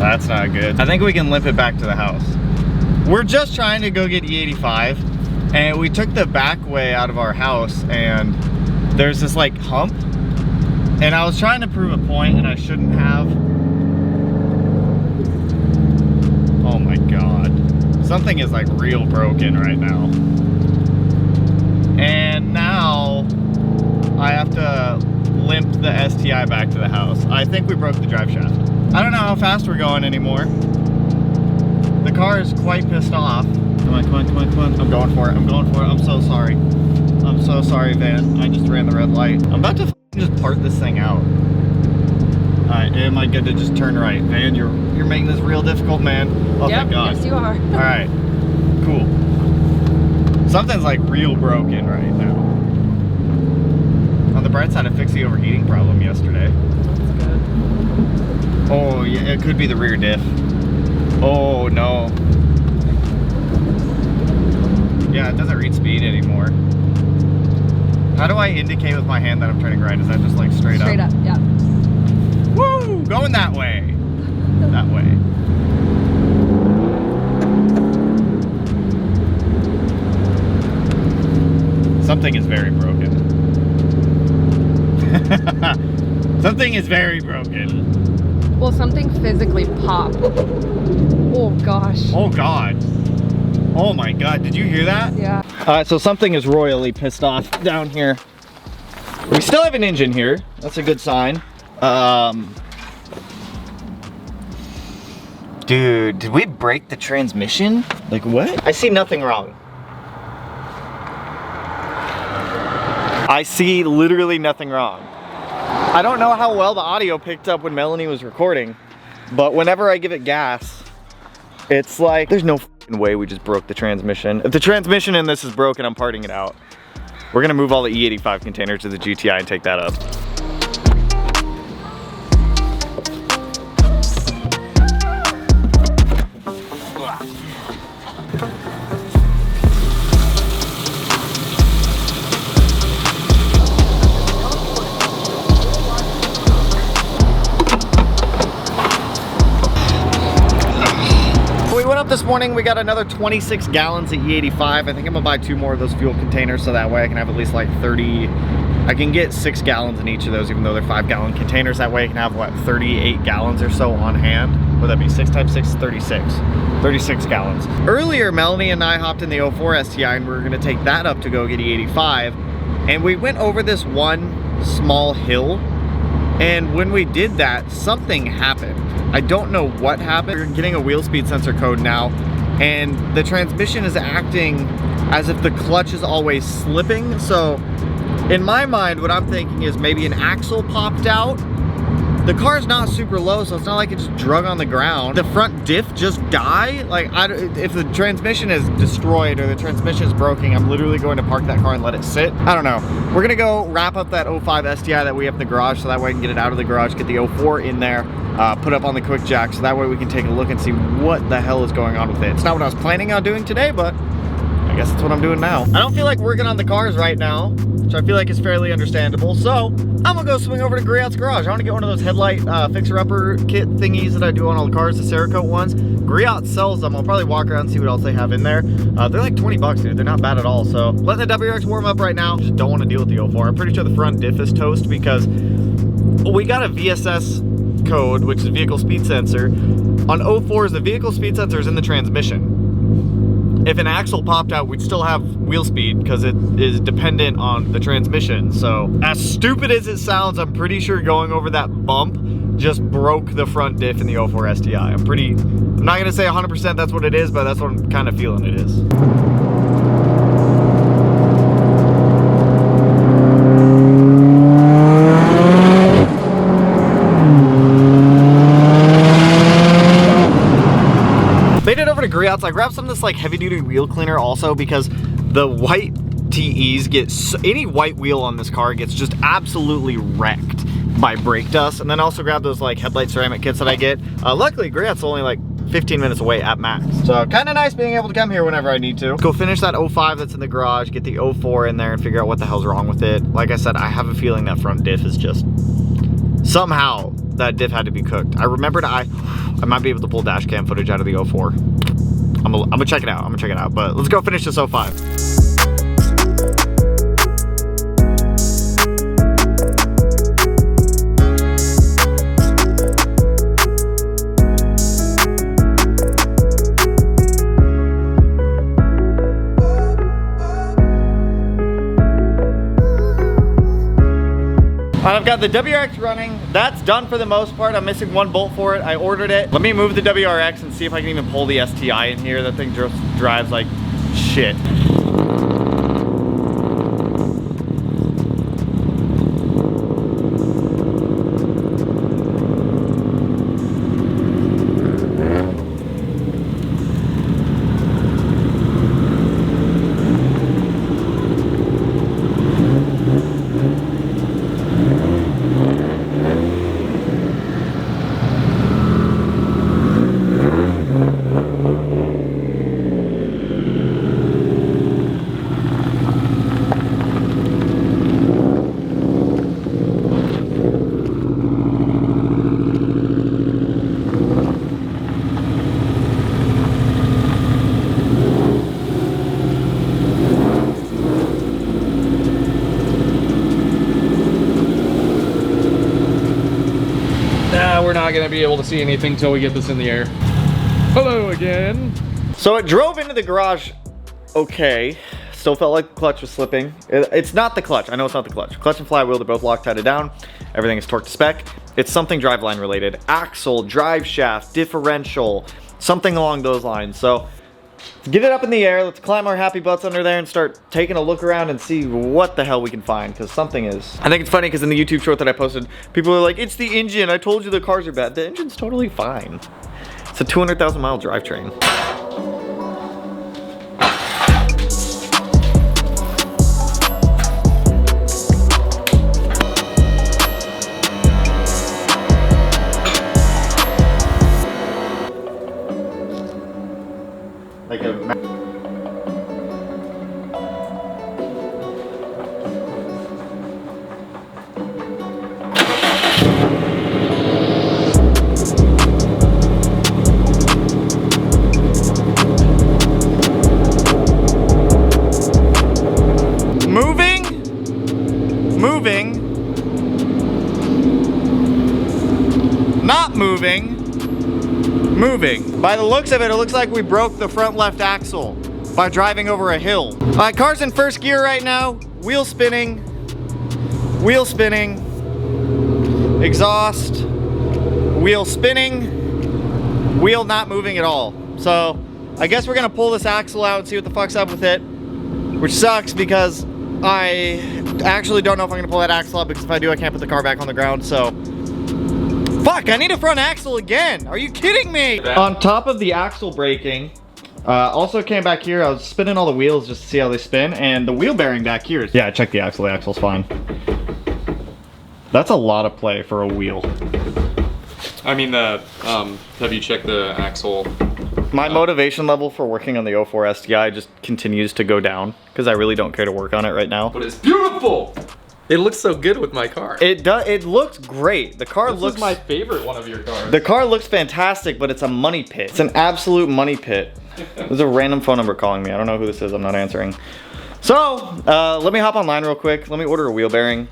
That's not good. I think we can limp it back to the house. We're just trying to go get E85, and we took the back way out of our house, and there's this like hump, and I was trying to prove a point, and I shouldn't have. Oh my God. Something is like real broken right now. And now I have to limp the STI back to the house. I think we broke the drive shaft. I don't know how fast we're going anymore. The car is quite pissed off. Come on, come on, come on, come on. I'm going for it, I'm going for it. I'm so sorry. I'm so sorry, van. I just ran the red light. I'm about to just part this thing out. Alright, am I good to just turn right? Man, you're making this real difficult, man. Oh, yep, thank God. Yes, you are. Alright, cool. Something's like real broken right now. On the bright side, I fixed the overheating problem yesterday. That's good. Oh, yeah, it could be the rear diff. Oh, no. Yeah, it doesn't read speed anymore. How do I indicate with my hand that I'm turning right? Is that just like straight up? Straight up, yeah. Woo! Going that way. That way. Something is very broken. Something is very broken. Well, something physically popped. Oh gosh. Oh God. Oh my God, did you hear that? Yeah. Alright, so something is royally pissed off down here. We still have an engine here. That's a good sign. Dude, did we break the transmission? Like what? I see nothing wrong. I see literally nothing wrong. I don't know how well the audio picked up when Melanie was recording, but whenever I give it gas, it's like, there's no f***ing way we just broke the transmission. If the transmission in this is broken, I'm parting it out. We're gonna move all the E85 containers to the GTI and take that up. This morning we got another 26 gallons of E85. I think I'm gonna buy 2 more of those fuel containers so that way I can have at least like 30. I can get 6 gallons in each of those, even though they're 5-gallon containers. That way I can have what, 38 gallons or so on hand. Would that be 6 times 6 is 36. 36 gallons. Earlier, Melanie and I hopped in the 04 STI and we were gonna take that up to go get E85. And we went over this one small hill. And when we did that, something happened. I don't know what happened. We're getting a wheel speed sensor code now, and the transmission is acting as if the clutch is always slipping. So in my mind, what I'm thinking is maybe an axle popped out. The car's not super low, so it's not like it just drug on the ground. The front diff just died. Like, if the transmission is destroyed or the transmission is broken, I'm literally going to park that car and let it sit. I don't know. We're gonna go wrap up that 05 STI that we have in the garage, so that way I can get it out of the garage, get the 04 in there, put up on the quick jack, so that way we can take a look and see what the hell is going on with it. It's not what I was planning on doing today, but I guess that's what I'm doing now. I don't feel like working on the cars right now, which I feel like is fairly understandable, so I'm gonna go swing over to Griot's garage. I wanna get one of those headlight fixer-upper kit thingies that I do on all the cars, the Cerakote ones. Griot sells them. I'll probably walk around and see what else they have in there. They're like 20 bucks, dude. They're not bad at all. So letting the WRX warm up right now. Just don't want to deal with the 04. I'm pretty sure the front diff is toast because we got a VSS code, which is vehicle speed sensor. On 04s, the vehicle speed sensor is in the transmission. If an axle popped out, we'd still have wheel speed because it is dependent on the transmission. So as stupid as it sounds, I'm pretty sure going over that bump just broke the front diff in the 04 STI. I'm not gonna say 100% that's what it is, but that's what I'm kind of feeling it is. Made it over to Griot's. I grabbed some of this like heavy duty wheel cleaner also because the white TEs get, any white wheel on this car gets just absolutely wrecked by brake dust. And then also grab those like headlight ceramic kits that I get. Luckily Griot's only like 15 minutes away at max. So kind of nice being able to come here whenever I need to. Go finish that 05 that's in the garage, get the 04 in there and figure out what the hell's wrong with it. Like I said, I have a feeling that front diff is just somehow that diff had to be cooked. I remembered I might be able to pull dash cam footage out of the 04. I'm gonna check it out. But let's go finish this 05. I've got the WRX running. That's done for the most part. I'm missing one bolt for it. I ordered it. Let me move the WRX and see if I can even pull the STI in here. That thing just drives like shit. We're not gonna be able to see anything till we get this in the air. Hello again. So it drove into the garage okay. Still felt like the clutch was slipping. It's not the clutch. I know it's not the clutch. Clutch and flywheel, they're both Loctite down. Everything is torque to spec. It's something driveline related. Axle, drive shaft, differential, something along those lines. So to get it up in the air, let's climb our happy butts under there and start taking a look around and see what the hell we can find, because something is. I think it's funny because in the YouTube short that I posted, people are like, it's the engine. I told you the cars are bad. The engine's totally fine. It's a 200,000 mile drivetrain. Like a moving, not moving, moving. By the looks of it, it looks like we broke the front left axle by driving over a hill. All right, car's in first gear right now. Wheel spinning, exhaust, wheel spinning, wheel not moving at all. So I guess we're gonna pull this axle out and see what the fuck's up with it, which sucks because I actually don't know if I'm gonna pull that axle up, because if I do, I can't put the car back on the ground. So fuck, I need a front axle again. Are you kidding me? On top of the axle braking, also came back here. I was spinning all the wheels just to see how they spin, and the wheel bearing back here is, yeah, check the axle. The axle's fine. That's a lot of play for a wheel. I mean, have you checked the axle? My motivation level for working on the 04 STI just continues to go down because I really don't care to work on it right now. But it's beautiful. It looks so good with my car. It does. It looks great. The car looks. This is my favorite one of your cars. The car looks fantastic, but it's a money pit. It's an absolute money pit. There's a random phone number calling me. I don't know who this is. I'm not answering. So let me hop online real quick. Let me order a wheel bearing.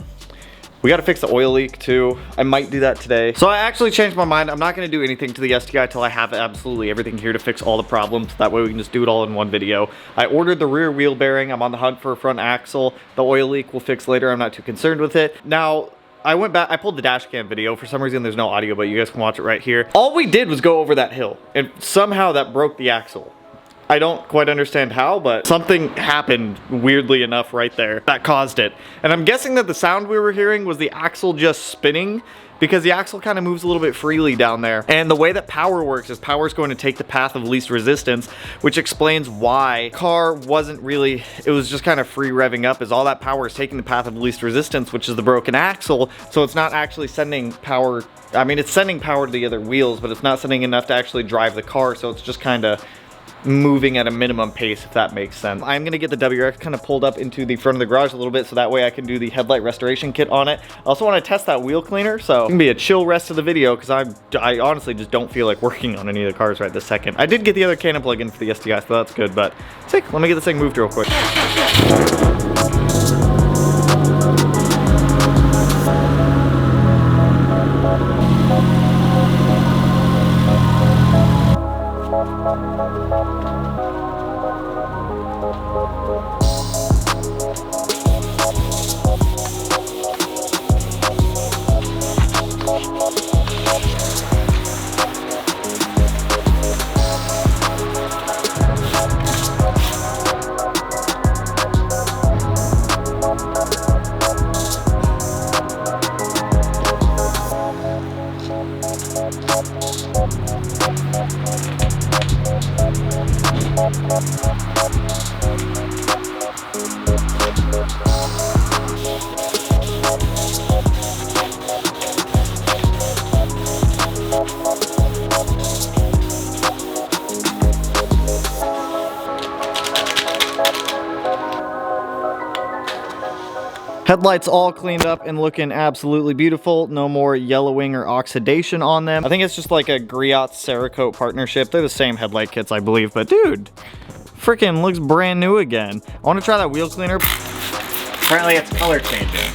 We got to fix the oil leak too. I might do that today. So I actually changed my mind. I'm not going to do anything to the STI till I have absolutely everything here to fix all the problems. That way we can just do it all in one video. I ordered the rear wheel bearing. I'm on the hunt for a front axle. The oil leak we'll fix later. I'm not too concerned with it. Now, I went back, I pulled the dash cam video. For some reason, there's no audio, but you guys can watch it right here. All we did was go over that hill, and somehow that broke the axle. I don't quite understand how, but something happened weirdly enough right there that caused it. And I'm guessing that the sound we were hearing was the axle just spinning, because the axle kind of moves a little bit freely down there. And the way that power works is power is going to take the path of least resistance, which explains why car wasn't really, it was just kind of free revving up, as all that power is taking the path of least resistance, which is the broken axle. So it's not actually sending power. I mean, it's sending power to the other wheels, but it's not sending enough to actually drive the car. So it's just kind of moving at a minimum pace, if that makes sense. I'm gonna get the WRX kind of pulled up into the front of the garage a little bit so that way I can do the headlight restoration kit on it. I also want to test that wheel cleaner, so it's gonna be a chill rest of the video because I honestly just don't feel like working on any of the cars right this second. I did get the other Canon plug-in for the STI, so that's good, but sick. Let me get this thing moved real quick. Headlights all cleaned up and looking absolutely beautiful. No more yellowing or oxidation on them. I think it's just like a Griot Cerakote partnership. They're the same headlight kits, I believe, but dude, freaking looks brand new again. I want to try that wheel cleaner. Apparently it's color changing.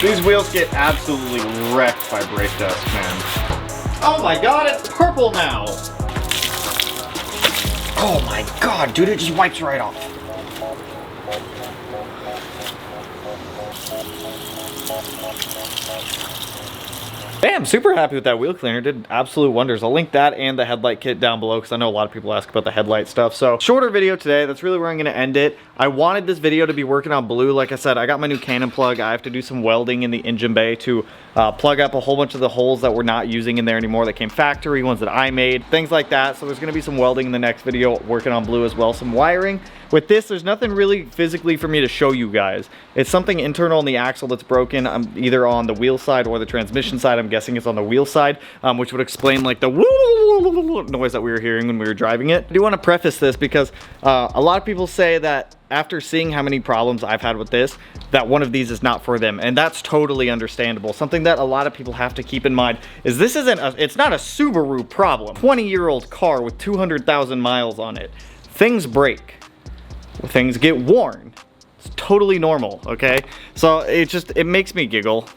These wheels get absolutely wrecked by brake dust, man. Oh my god, it's purple now. Oh my god, dude, it just wipes right off. Damn, super happy with that wheel cleaner. Did absolute wonders. I'll link that and the headlight kit down below because I know a lot of people ask about the headlight stuff. So shorter video today. That's really where I'm going to end it. I wanted this video to be working on blue. Like I said, I got my new Canon plug. I have to do some welding in the engine bay to plug up a whole bunch of the holes that we're not using in there anymore that came factory, ones that I made, things like that. So there's going to be some welding in the next video, working on blue as well, some wiring. With this, there's nothing really physically for me to show you guys. It's something internal in the axle that's broken. I'm either on the wheel side or the transmission side. I'm guessing it's on the wheel side, which would explain like the noise that we were hearing when we were driving it. I do want to preface this because a lot of people say that after seeing how many problems I've had with this, that one of these is not for them, and that's totally understandable. Something that a lot of people have to keep in mind is this isn't it's not a Subaru problem. 20-year-old car with 200,000 miles on it. Things break. Things get worn. It's totally normal, okay? So it makes me giggle,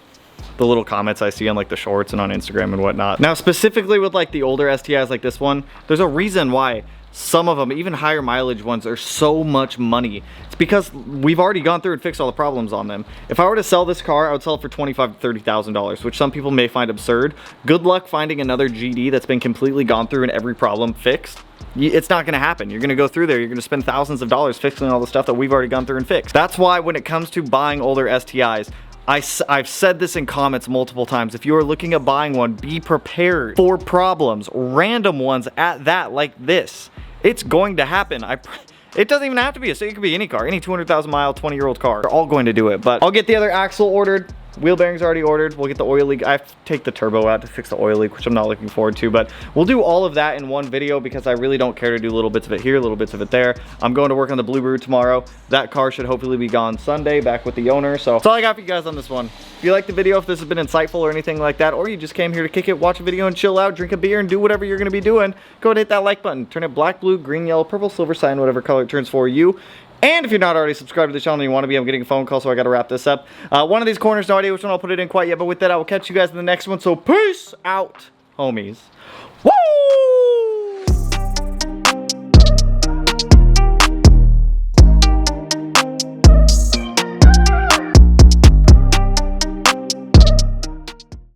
the little comments I see on like the shorts and on Instagram and whatnot. Now specifically with like the older STIs like this one, there's a reason why some of them, even higher mileage ones, are so much money. It's because we've already gone through and fixed all the problems on them. If I were to sell this car, I would sell it for $25,000 to $30,000, which some people may find absurd. Good luck finding another GD that's been completely gone through and every problem fixed. It's not going to happen. You're going to go through there. You're going to spend thousands of dollars fixing all the stuff that we've already gone through and fixed. That's why when it comes to buying older STIs, I've said this in comments multiple times. If you are looking at buying one, be prepared for problems, random ones at that, like this. It's going to happen. It doesn't even have to be it could be any car, any 200,000 mile, 20-year-old car. They're all going to do it, but I'll get the other axle ordered. Wheel bearings already ordered. We'll get the oil leak. I have to take the turbo out to fix the oil leak, which I'm not looking forward to, but we'll do all of that in one video because I really don't care to do little bits of it here, little bits of it there. I'm going to work on the Blue Brew tomorrow. That car should hopefully be gone Sunday, back with the owner. So that's all I got for you guys on this one. If you liked the video, if this has been insightful or anything like that, or you just came here to kick it, watch a video and chill out, drink a beer and do whatever you're going to be doing, go ahead and hit that like button. Turn it black, blue, green, yellow, purple, silver, cyan, whatever color it turns for you. And if you're not already subscribed to the channel and you want to be, I'm getting a phone call, so I got to wrap this up. One of these corners, no idea which one I'll put it in quite yet, but with that, I will catch you guys in the next one. So peace out, homies.